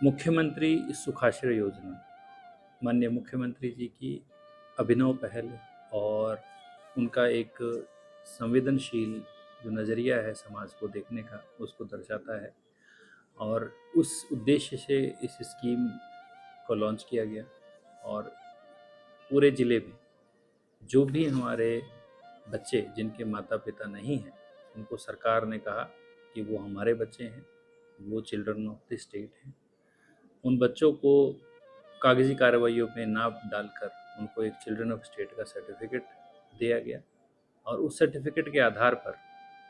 मुख्यमंत्री सुखाश्रय योजना माननीय मुख्यमंत्री जी की अभिनव पहल और उनका एक संवेदनशील जो नज़रिया है समाज को देखने का उसको दर्शाता है और उस उद्देश्य से इस स्कीम को लॉन्च किया गया और पूरे ज़िले में जो भी हमारे बच्चे जिनके माता पिता नहीं हैं उनको सरकार ने कहा कि वो हमारे बच्चे हैं, वो चिल्ड्रन ऑफ द स्टेट हैं। उन बच्चों को कागज़ी कार्रवाइयों में ना डालकर उनको एक चिल्ड्रन ऑफ स्टेट का सर्टिफिकेट दिया गया और उस सर्टिफिकेट के आधार पर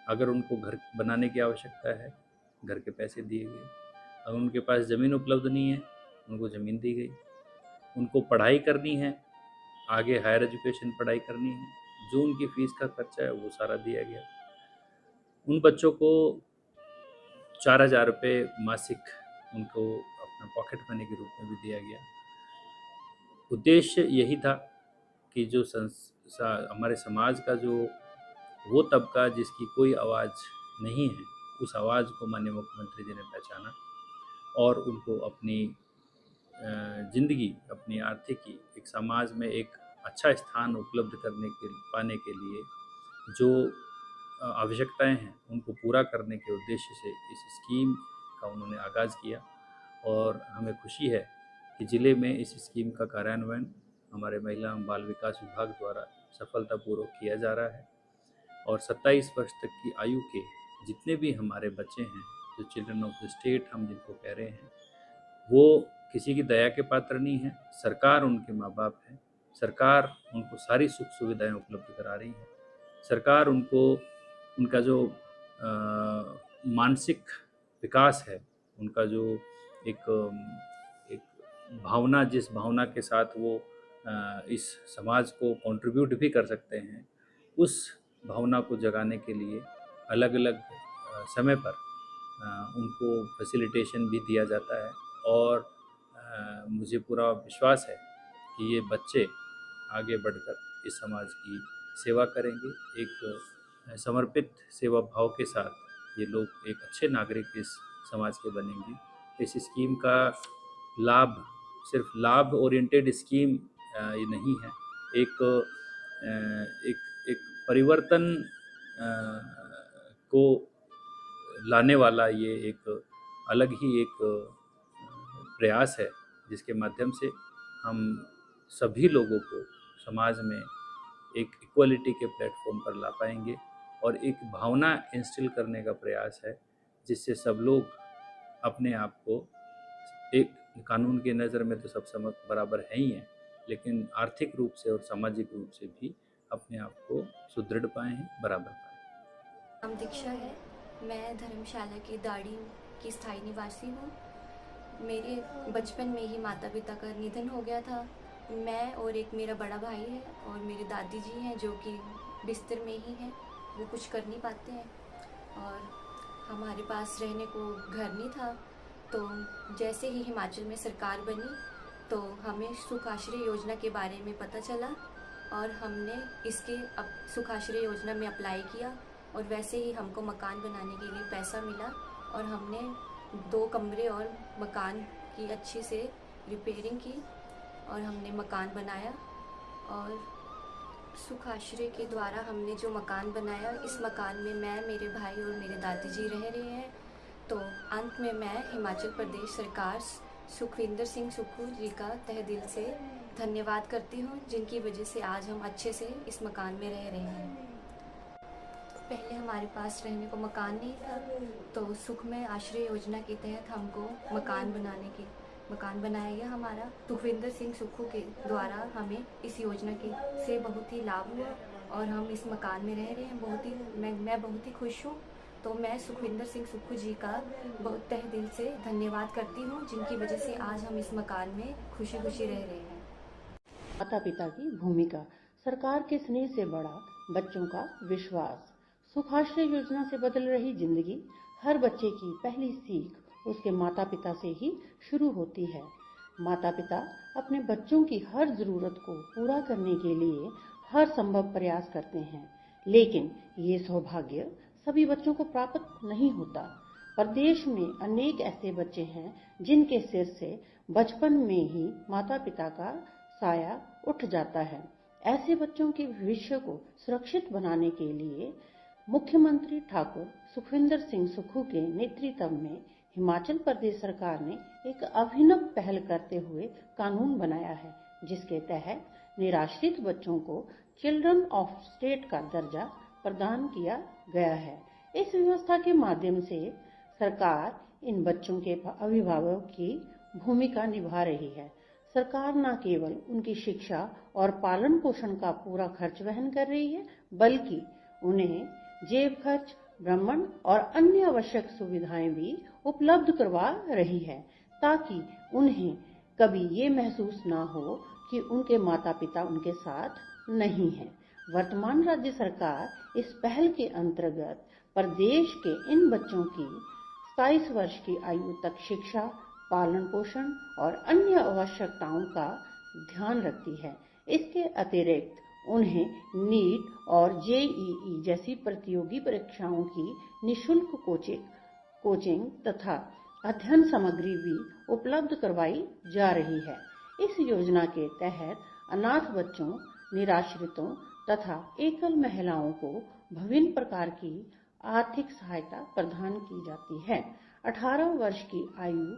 अगर उनको घर बनाने की आवश्यकता है, घर के पैसे दिए गए। अगर उनके पास ज़मीन उपलब्ध नहीं है, उनको ज़मीन दी गई। उनको पढ़ाई करनी है, आगे हायर एजुकेशन पढ़ाई करनी है, जो उनकी फ़ीस का खर्चा है वो सारा दिया गया। उन बच्चों को 4,000 रुपये मासिक उनको अपना पॉकेट मनी के रूप में भी दिया गया। उद्देश्य यही था कि जो हमारे समाज का जो वो तबका जिसकी कोई आवाज़ नहीं है, उस आवाज़ को माननीय मुख्यमंत्री जी ने पहचाना और उनको अपनी ज़िंदगी, अपनी आर्थिकी, एक समाज में एक अच्छा स्थान उपलब्ध पाने के लिए जो आवश्यकताएं हैं उनको पूरा करने के उद्देश्य से इस स्कीम का उन्होंने आगाज़ किया और हमें खुशी है कि ज़िले में इस स्कीम का कार्यान्वयन हमारे महिला एवं बाल विकास विभाग द्वारा सफलतापूर्वक किया जा रहा है और 27 वर्ष तक की आयु के जितने भी हमारे बच्चे हैं, जो चिल्ड्रन ऑफ द स्टेट हम जिनको कह रहे हैं, वो किसी की दया के पात्र नहीं है। सरकार उनके माँ बाप है, सरकार उनको सारी सुख सुविधाएं उपलब्ध करा रही है। सरकार उनको उनका जो मानसिक विकास है, उनका जो एक भावना, जिस भावना के साथ वो इस समाज को कंट्रीब्यूट भी कर सकते हैं, उस भावना को जगाने के लिए अलग अलग समय पर उनको फैसिलिटेशन भी दिया जाता है और मुझे पूरा विश्वास है कि ये बच्चे आगे बढ़कर इस समाज की सेवा करेंगे। एक समर्पित सेवा भाव के साथ ये लोग एक अच्छे नागरिक इस समाज के बनेंगे। इस स्कीम का लाभ सिर्फ लाभ ओरिएंटेड स्कीम ये नहीं है, एक परिवर्तन को लाने वाला ये एक अलग ही एक प्रयास है जिसके माध्यम से हम सभी लोगों को समाज में एक इक्वलिटी के प्लेटफॉर्म पर ला पाएंगे और एक भावना इंस्टिल करने का प्रयास है जिससे सब लोग अपने आप को एक कानून की नज़र में तो सब बराबर है ही हैं, लेकिन आर्थिक रूप से और सामाजिक रूप से भी अपने आप को सुदृढ़ पाए हैं, बराबर पाए। नाम दीक्षा है। मैं धर्मशाला की दाड़ी की स्थायी निवासी हूँ। मेरे बचपन में ही माता पिता का निधन हो गया था। मैं और एक मेरा बड़ा भाई है और मेरे दादी जी हैं जो कि बिस्तर में ही हैं, वो कुछ कर नहीं पाते हैं और हमारे पास रहने को घर नहीं था। तो जैसे ही हिमाचल में सरकार बनी तो हमें सुखाश्रय योजना के बारे में पता चला और हमने इसके सुखाश्रय योजना में अप्लाई किया और वैसे ही हमको मकान बनाने के लिए पैसा मिला और हमने 2 कमरे और मकान की अच्छी से रिपेयरिंग की और हमने मकान बनाया। और सुखाश्रय के द्वारा हमने जो मकान बनाया, इस मकान में मैं, मेरे भाई और मेरे दादी जी रह रहे हैं। तो अंत में मैं हिमाचल प्रदेश सरकार सुखविंदर सिंह सुक्खू जी का तहे दिल से धन्यवाद करती हूँ, जिनकी वजह से आज हम अच्छे से इस मकान में रह रहे हैं। पहले हमारे पास रहने को मकान नहीं था, तो सुखमय आश्रय योजना के तहत हमको मकान बनाया गया हमारा। सुखविंदर सिंह सुक्खू के द्वारा हमें इस योजना से बहुत ही लाभ हुआ और हम इस मकान में रह रहे हैं। मैं बहुत ही खुश हूँ। तो मैं सुखविंदर सिंह सुक्खू जी का बहुत तहे दिल से धन्यवाद करती हूँ, जिनकी वजह से आज हम इस मकान में खुशी खुशी रह रहे हैं। माता पिता की भूमिका, सरकार के स्नेह से बड़ा बच्चों का विश्वास। सुखाश्रय योजना से बदल रही जिंदगी। हर बच्चे की पहली सीख उसके माता पिता से ही शुरू होती है। माता पिता अपने बच्चों की हर जरूरत को पूरा करने के लिए हर संभव प्रयास करते हैं, लेकिन ये सौभाग्य सभी बच्चों को प्राप्त नहीं होता। प्रदेश में अनेक ऐसे बच्चे हैं जिनके सिर से बचपन में ही माता पिता का साया उठ जाता है। ऐसे बच्चों के भविष्य को सुरक्षित बनाने के लिए मुख्यमंत्री ठाकुर सुखविंदर सिंह सुक्खू के नेतृत्व में हिमाचल प्रदेश सरकार ने एक अभिनव पहल करते हुए कानून बनाया है, जिसके तहत निराश्रित बच्चों को चिल्ड्रन ऑफ स्टेट का दर्जा प्रदान किया गया है। इस व्यवस्था के माध्यम से सरकार इन बच्चों के अभिभावकों की भूमिका निभा रही है। सरकार न केवल उनकी शिक्षा और पालन पोषण का पूरा खर्च वहन कर रही है, बल्कि उन्हें जेब खर्च, भ्रमण और अन्य आवश्यक सुविधाएं भी उपलब्ध करवा रही है, ताकि उन्हें कभी ये महसूस ना हो कि उनके माता पिता उनके साथ नहीं हैं। वर्तमान राज्य सरकार इस पहल के अंतर्गत प्रदेश के इन बच्चों की 27 वर्ष की आयु तक शिक्षा, पालन पोषण और अन्य आवश्यकताओं का ध्यान रखती है। इसके अतिरिक्त उन्हें नीट और जेईई जैसी प्रतियोगी परीक्षाओं की निःशुल्क कोचिंग तथा अध्ययन सामग्री भी उपलब्ध करवाई जा रही है। इस योजना के तहत अनाथ बच्चों, निराश्रितों तथा एकल महिलाओं को विभिन्न प्रकार की आर्थिक सहायता प्रदान की जाती है। 18 वर्ष की आयु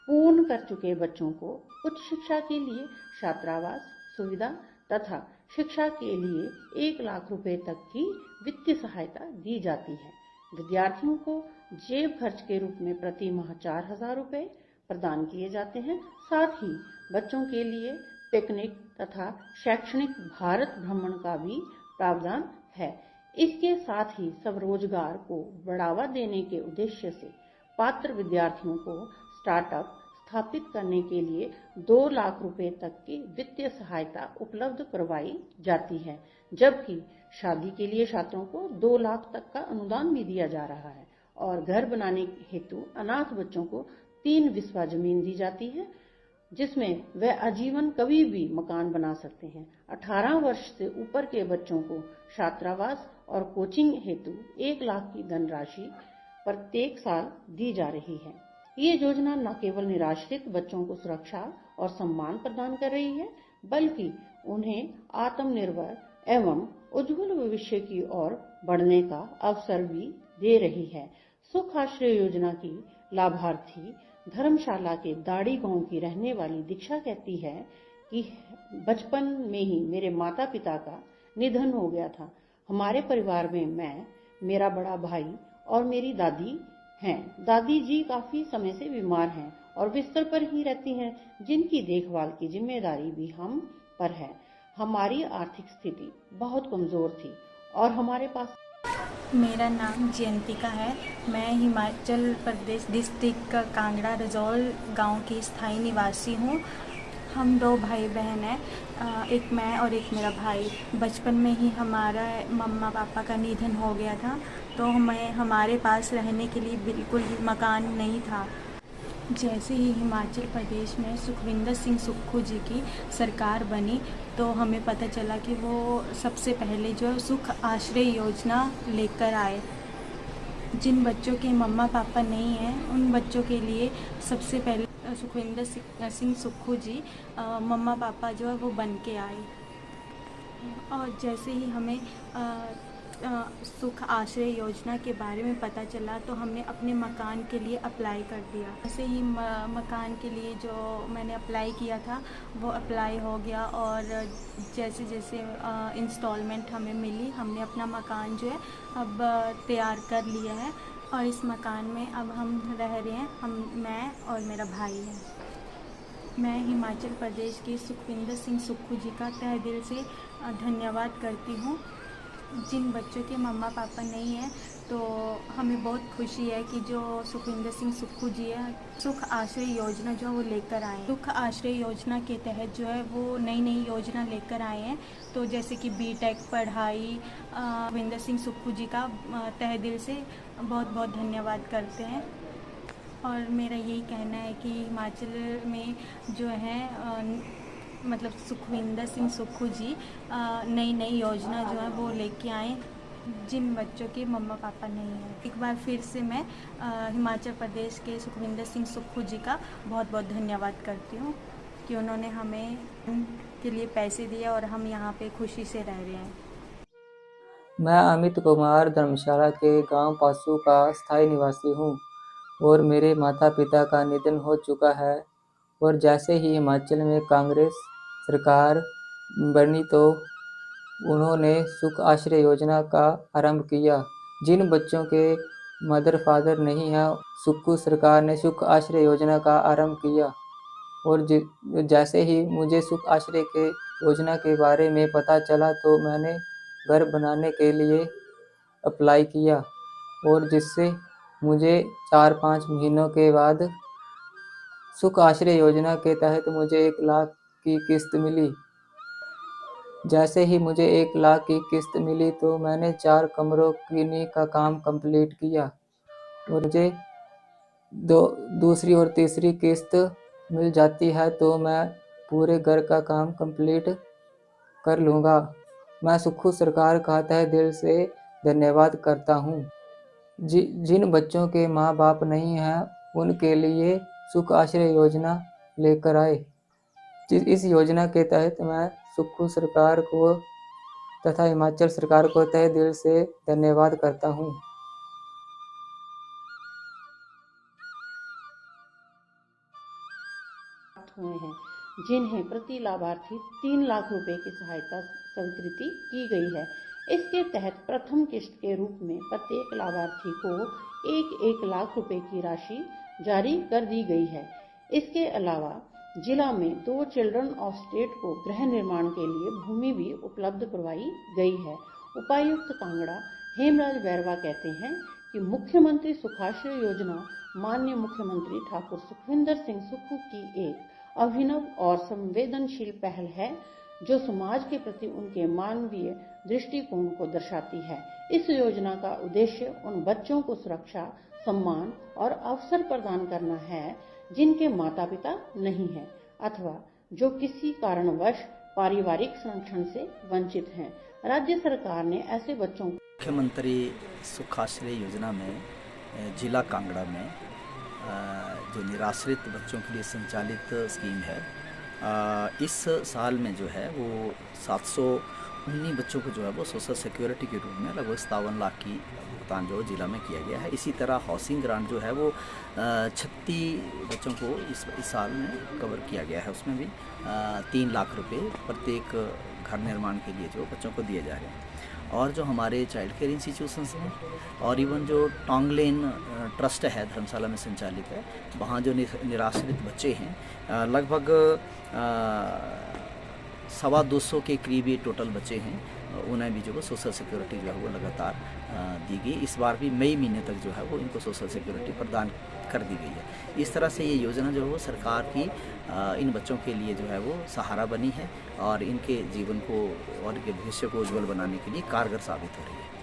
पूर्ण कर चुके बच्चों को उच्च शिक्षा के लिए छात्रावास सुविधा तथा शिक्षा के लिए 1 लाख रुपए तक की वित्तीय सहायता दी जाती है। विद्यार्थियों को जेब खर्च के रूप में प्रति माह 4,000 रुपए प्रदान किए जाते हैं। साथ ही बच्चों के लिए पिकनिक तथा शैक्षणिक भारत भ्रमण का भी प्रावधान है। इसके साथ ही स्वरोजगार को बढ़ावा देने के उद्देश्य से पात्र विद्यार्थियों को स्टार्टअप स्थापित करने के लिए 2 लाख रुपए तक की वित्तीय सहायता उपलब्ध करवाई जाती है, जबकि शादी के लिए छात्रों को 2 लाख तक का अनुदान भी दिया जा रहा है और घर बनाने हेतु अनाथ बच्चों को 3 बिस्वा जमीन दी जाती है, जिसमें वह आजीवन कभी भी मकान बना सकते हैं। 18 वर्ष से ऊपर के बच्चों को छात्रावास और कोचिंग हेतु 1 लाख की धनराशि प्रत्येक साल दी जा रही है। ये योजना न केवल निराश्रित बच्चों को सुरक्षा और सम्मान प्रदान कर रही है, बल्कि उन्हें आत्मनिर्भर एवं उज्जवल भविष्य की ओर बढ़ने का अवसर भी दे रही है। सुख आश्रय योजना की लाभार्थी धर्मशाला के दाड़ी गांव की रहने वाली दीक्षा कहती है कि बचपन में ही मेरे माता पिता का निधन हो गया था। हमारे परिवार में मैं, मेरा बड़ा भाई और मेरी दादी हैं। दादी जी काफी समय से बीमार हैं और बिस्तर पर ही रहती हैं, जिनकी देखभाल की जिम्मेदारी भी हम पर है। हमारी आर्थिक स्थिति बहुत कमजोर थी और हमारे पास। मेरा नाम जयंतिका है। मैं हिमाचल प्रदेश डिस्ट्रिक्ट का कांगड़ा रजौल गांव की स्थायी निवासी हूं। हम 2 भाई बहन हैं, एक मैं और एक मेरा भाई। बचपन में ही हमारा मम्मा पापा का निधन हो गया था, तो हमारे पास रहने के लिए बिल्कुल भी मकान नहीं था। जैसे ही हिमाचल प्रदेश में सुखविंदर सिंह सुक्खू जी की सरकार बनी, तो हमें पता चला कि वो सबसे पहले जो सुख आश्रय योजना लेकर आए। जिन बच्चों के मम्मा पापा नहीं हैं, उन बच्चों के लिए सबसे पहले सुखविंदर सिंह सुक्खू जी मम्मा पापा जो है वो बन के आए। और जैसे ही हमें सुख आश्रय योजना के बारे में पता चला, तो हमने अपने मकान के लिए अप्लाई कर दिया। ऐसे ही मकान के लिए जो मैंने अप्लाई किया था वो अप्लाई हो गया, और जैसे जैसे इंस्टॉलमेंट हमें मिली, हमने अपना मकान जो है अब तैयार कर लिया है और इस मकान में अब हम रह रहे हैं। मैं और मेरा भाई है। मैं हिमाचल प्रदेश के सुखविंदर सिंह सुक्खू जी का तहे दिल से धन्यवाद करती हूँ। जिन बच्चों के मम्मा पापा नहीं हैं, तो हमें बहुत खुशी है कि जो सुखविंदर सिंह सुक्खू जी है सुख आश्रय योजना जो वो लेकर आए हैं। सुख आश्रय योजना के तहत जो है वो नई नई योजना लेकर आए हैं। तो जैसे कि बीटेक पढ़ाई, सुखविंदर सिंह सुक्खू जी का तहे दिल से बहुत बहुत धन्यवाद करते हैं। और मेरा यही कहना है कि हिमाचल में जो है मतलब सुखविंदर सिंह सुक्खू जी नई नई योजना जो है वो लेके आए जिन बच्चों के मम्मा पापा नहीं हैं। एक बार फिर से मैं हिमाचल प्रदेश के सुखविंदर सिंह सुक्खू जी का बहुत बहुत धन्यवाद करती हूँ कि उन्होंने हमें के लिए पैसे दिए और हम यहाँ पे खुशी से रह रहे हैं। मैं अमित कुमार धर्मशाला के गांव पासू का स्थायी निवासी हूं और मेरे माता पिता का निधन हो चुका है। और जैसे ही हिमाचल में कांग्रेस सरकार बनी तो उन्होंने सुख आश्रय योजना का आरंभ किया। जिन बच्चों के मदर फादर नहीं हैं, सुक्खू सरकार ने सुख आश्रय योजना का आरंभ किया। और जैसे ही मुझे सुख आश्रय के योजना के बारे में पता चला तो मैंने घर बनाने के लिए अप्लाई किया और जिससे मुझे 4-5 महीनों के बाद सुख आश्रय योजना के तहत मुझे 1 लाख की किस्त मिली। जैसे ही मुझे 1 लाख की किस्त मिली तो मैंने 4 कमरों की का काम कंप्लीट किया और मुझे दूसरी और तीसरी किस्त मिल जाती है तो मैं पूरे घर का काम कंप्लीट कर लूँगा। मैं सुक्खू सरकार का तहे दिल से धन्यवाद करता हूँ। जिन बच्चों के माँ बाप नहीं हैं उनके लिए सुख आश्रय योजना लेकर आए। इस योजना के तहत मैं सुक्खू सरकार को तथा हिमाचल सरकार को तहे दिल से धन्यवाद करता हूँ। हुए हैं जिन्हें प्रति लाभार्थी 3 लाख रुपए की सहायता स्वीकृति की गई है। इसके तहत प्रथम किस्त के रूप में प्रत्येक लाभार्थी को 1 लाख रुपए की राशि जारी कर दी गई है। इसके अलावा जिला में 2 चिल्ड्रन ऑफ स्टेट को गृह निर्माण के लिए भूमि भी उपलब्ध करवाई गई है। उपायुक्त कांगड़ा हेमराज बैरवा कहते हैं कि मुख्यमंत्री सुखाश्रय योजना माननीय मुख्यमंत्री ठाकुर सुखविंदर सिंह सुक्खू की एक अभिनव और संवेदनशील पहल है जो समाज के प्रति उनके मानवीय दृष्टिकोण को दर्शाती है। इस योजना का उद्देश्य उन बच्चों को सुरक्षा, सम्मान और अवसर प्रदान करना है जिनके माता पिता नहीं हैं अथवा जो किसी कारणवश पारिवारिक संरक्षण से वंचित हैं। राज्य सरकार ने ऐसे बच्चों को मुख्यमंत्री सुखाश्रय योजना में जिला कांगड़ा में जो निराश्रित बच्चों के लिए संचालित स्कीम है, इस साल में जो है वो 719 बच्चों को जो है वो सोशल सिक्योरिटी के रूप में लगभग 57 लाख की भुगतान जो जिला में किया गया है। इसी तरह हाउसिंग ग्रांट जो है वो 36 बच्चों को इस साल में कवर किया गया है। उसमें भी 3 लाख रुपए प्रत्येक घर निर्माण के लिए जो बच्चों को दिए जा रहे हैं। और जो हमारे चाइल्ड केयर इंस्टीट्यूशंस हैं और इवन जो टोंगलेन ट्रस्ट है धर्मशाला में संचालित है, वहाँ जो निराश्रित बच्चे हैं लगभग 225 के करीब ये टोटल बच्चे हैं, उन्हें भी जो है सोशल सिक्योरिटी जो है वो लगातार दी गई। इस बार भी मई महीने तक जो है वो इनको सोशल सिक्योरिटी प्रदान कर दी गई है। इस तरह से ये योजना जो है वो सरकार की इन बच्चों के लिए जो है वो सहारा बनी है और इनके जीवन को और इनके भविष्य को उज्जवल बनाने के लिए कारगर साबित हो रही है।